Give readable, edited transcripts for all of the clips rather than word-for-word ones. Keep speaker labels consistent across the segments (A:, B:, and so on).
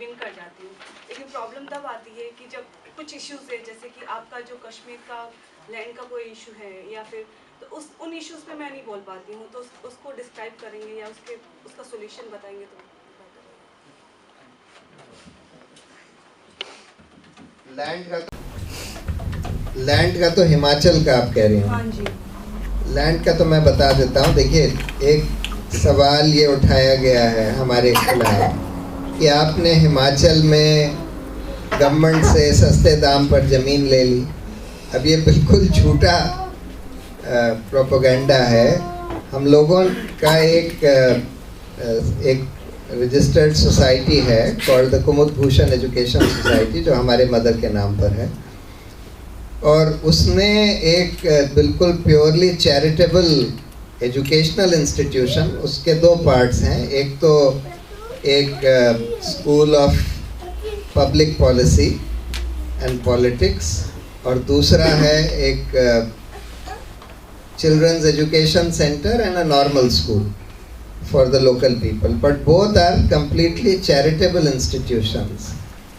A: Win कर जाती हूँ, लेकिन प्रॉब्लम तब आती है कि जब कुछ इश्यूज़ है, जैसे कि आपका जो कश्मीर का लैंड का कोई इशू है या फिर तो उन इश्यूज़ पे मैं नहीं बोल पाती हूँ, तो उसको डिस्क्राइब करेंगे या उसका सोल्यूशन बताएंगे तो
B: लैंड का तो हिमाचल का आप कह रही हैं।
A: हाँ जी।
B: लैंड का तो मैं बता देता हूँ। देखिए, एक सवाल ये उठाया गया है हमारे खिलाफ कि आपने हिमाचल में गवर्नमेंट से सस्ते दाम पर ज़मीन ले ली। अब ये बिल्कुल झूठा प्रोपेगेंडा है। हम लोगों का एक रजिस्टर्ड सोसाइटी है called the Kumud Bhushan education society, जो हमारे मदर के नाम पर है, और उसने एक बिल्कुल प्योरली चैरिटेबल एजुकेशनल इंस्टीट्यूशन, उसके दो पार्ट्स हैं। एक तो एक school of public policy and politics, और दूसरा है एक children's education centre and a normal school for the local people, but both are completely charitable institutions.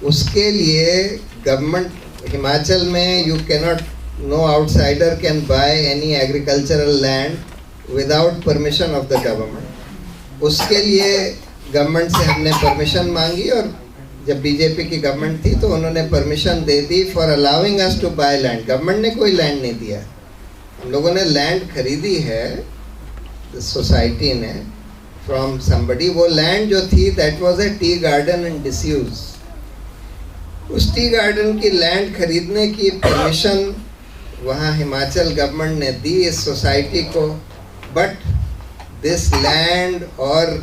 B: उसके लिए गवर्नमेंट हिमाचल में you cannot, no outsider can buy any agricultural land without permission of the government। उसके लिए government से हमने permission मांगी, और जब बीजेपी की गवर्नमेंट थी तो उन्होंने परमिशन दे दी for allowing us to buy land. Government ने कोई लैंड नहीं दिया, हम लोगों ने लैंड खरीदी है सोसाइटी ने फ्रॉम समबडी। वो लैंड जो थी that was A tea garden in disuse. उस टी गार्डन की लैंड खरीदने की परमिशन वहाँ हिमाचल गवर्नमेंट ने दी इस सोसाइटी को, बट दिस लैंड और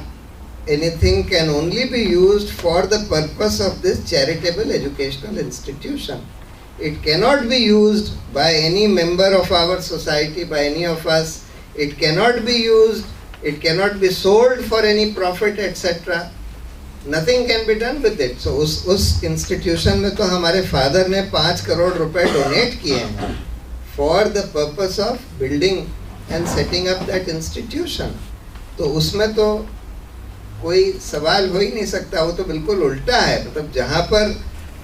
B: anything can only be used for the purpose of this charitable educational institution. It cannot be used by any member of our society, by any of us. It cannot be used, it cannot be sold for any profit, etc. Nothing can be done with it. So उस institution में तो हमारे father ने 5 करोड़ रुपए donate किए हैं for the purpose of building and setting up that institution. तो उसमें तो कोई सवाल हो ही नहीं सकता, वो तो बिल्कुल उल्टा है। मतलब जहाँ पर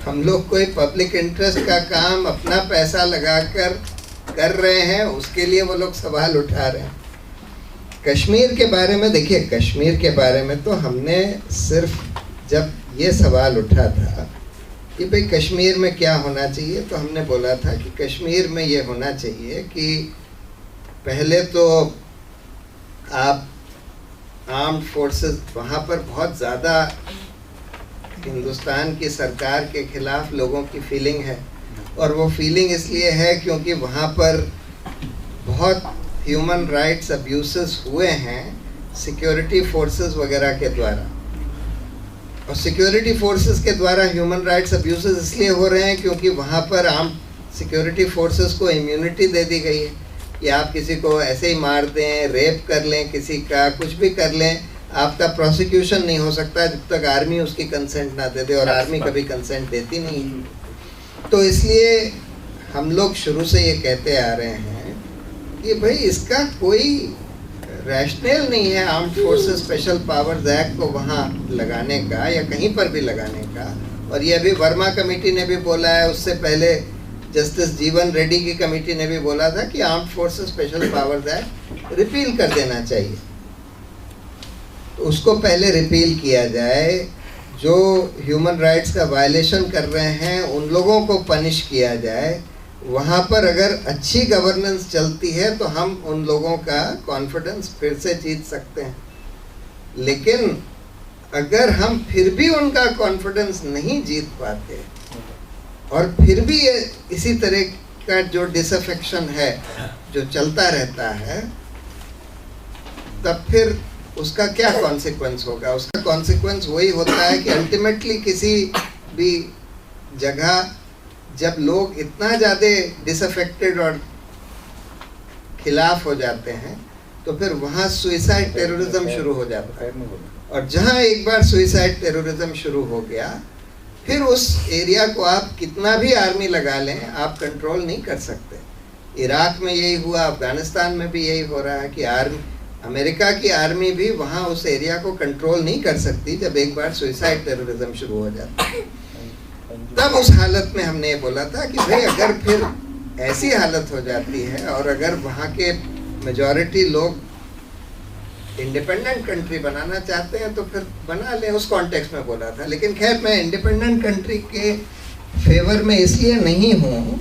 B: हम लोग कोई पब्लिक इंटरेस्ट का काम अपना पैसा लगाकर कर रहे हैं, उसके लिए वो लोग सवाल उठा रहे हैं। कश्मीर के बारे में देखिए, कश्मीर के बारे में तो हमने सिर्फ जब ये सवाल उठा था कि भाई कश्मीर में क्या होना चाहिए, तो हमने बोला था कि कश्मीर में ये होना चाहिए कि पहले तो आप आर्म्ड फोर्सेस, वहाँ पर बहुत ज़्यादा हिंदुस्तान की सरकार के खिलाफ लोगों की फीलिंग है, और वो फीलिंग इसलिए है क्योंकि वहाँ पर बहुत ह्यूमन राइट्स अब्यूसेस हुए हैं सिक्योरिटी फोर्सेस वगैरह के द्वारा। और सिक्योरिटी फोर्सेस के द्वारा ह्यूमन राइट्स अब्यूसेस इसलिए हो रहे हैं क्योंकि वहाँ पर आर्म सिक्योरिटी फोर्सेस को इम्यूनिटी दे दी गई है कि आप किसी को ऐसे ही मार दें, रेप कर लें, किसी का कुछ भी कर लें, आपका प्रोसिक्यूशन नहीं हो सकता जब तक आर्मी उसकी कंसेंट ना दे दे, और आर्मी कभी कंसेंट देती नहीं। तो इसलिए हम लोग शुरू से ये कहते आ रहे हैं कि भाई इसका कोई रैशनल नहीं है armed forces special powers act को वहाँ लगाने का या कहीं पर भी लगाने का। और ये अभी वर्मा कमेटी ने भी बोला है, उससे पहले जस्टिस जीवन रेड्डी की कमेटी ने भी बोला था कि armed forces special powers act repeal कर देना चाहिए। तो उसको पहले रिपील किया जाए, जो ह्यूमन राइट्स का वायलेशन कर रहे हैं उन लोगों को पनिश किया जाए। वहाँ पर अगर अच्छी गवर्नेंस चलती है तो हम उन लोगों का कॉन्फिडेंस फिर से जीत सकते हैं। लेकिन अगर हम फिर भी उनका कॉन्फिडेंस नहीं जीत पाते और फिर भी ये इसी तरह का जो डिसअफेक्शन है जो चलता रहता है, तब फिर उसका क्या कॉन्सिक्वेंस होगा? उसका कॉन्सिक्वेंस वही होता है कि अल्टीमेटली किसी भी जगह जब लोग इतना ज़्यादा डिसअफेक्टेड और खिलाफ हो जाते हैं तो फिर वहाँ सुइसाइड टेररिज्म शुरू हो जाता है। और जहाँ एक बार सुइसाइड टेररिज्म शुरू हो गया, फिर उस एरिया को आप कितना भी आर्मी लगा लें, आप कंट्रोल नहीं कर सकते। इराक में यही हुआ, अफगानिस्तान में भी यही हो रहा है कि आर्मी अमेरिका की आर्मी भी वहाँ उस एरिया को कंट्रोल नहीं कर सकती जब एक बार सुइसाइड टेररिज्म शुरू हो जाता है। तब उस हालत में हमने ये बोला था कि भाई अगर फिर ऐसी हालत हो जाती है और अगर वहाँ के मेजॉरिटी लोग इंडिपेंडेंट कंट्री बनाना चाहते हैं तो फिर बना लें, उस कॉन्टेक्स्ट में बोला था। लेकिन खैर मैं इंडिपेंडेंट कंट्री के फेवर में इसलिए नहीं हूँ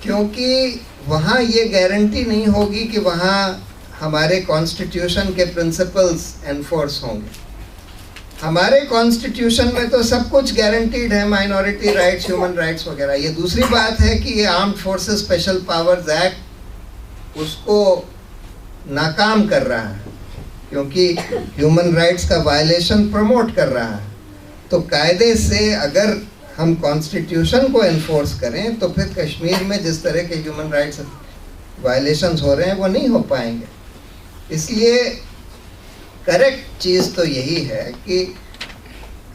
B: क्योंकि वहाँ ये गारंटी नहीं होगी कि वहाँ हमारे कॉन्स्टिट्यूशन के प्रिंसिपल्स एनफोर्स होंगे। हमारे कॉन्स्टिट्यूशन में तो सब कुछ गारंटीड है, माइनॉरिटी राइट्स, ह्यूमन राइट्स वगैरह। ये दूसरी बात है कि ये armed forces special powers act उसको नाकाम कर रहा है क्योंकि ह्यूमन राइट्स का वायलेशन प्रमोट कर रहा है। तो कायदे से अगर हम कॉन्स्टिट्यूशन को एनफोर्स करें तो फिर कश्मीर में जिस तरह के ह्यूमन राइट्स वायलेशंस हो रहे हैं वो नहीं हो पाएंगे। इसलिए करेक्ट चीज़ तो यही है कि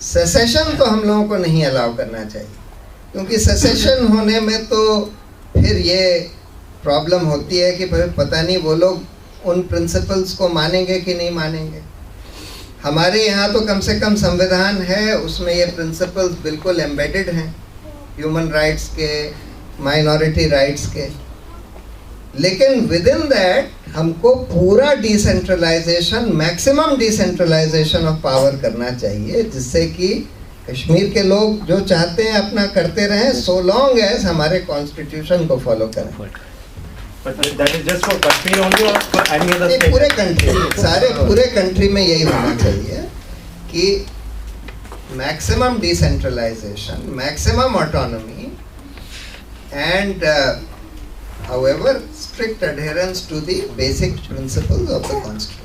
B: सेसेशन तो हम लोगों को नहीं अलाउ करना चाहिए, क्योंकि सेसेशन होने में तो फिर ये प्रॉब्लम होती है कि फिर पता नहीं वो लोग उन प्रिंसिपल्स को मानेंगे कि नहीं मानेंगे। हमारे यहाँ तो कम से कम संविधान है, उसमें ये प्रिंसिपल्स बिल्कुल एम्बेडेड हैं ह्यूमन राइट्स के, माइनॉरिटी राइट्स के। लेकिन विद इन दैट हमको पूरा decentralisation, maximum decentralisation of power करना चाहिए, जिससे कि कश्मीर के लोग जो चाहते हैं अपना करते रहें, सो लॉन्ग एज हमारे कॉन्स्टिट्यूशन को फॉलो करें।
C: But that is just for Kashmir only or for any other state?
B: पूरे कंट्री, सारे पूरे कंट्री में यही होना चाहिए कि maximum decentralisation, maximum autonomy and however strict adherence to the basic principles of the constitution.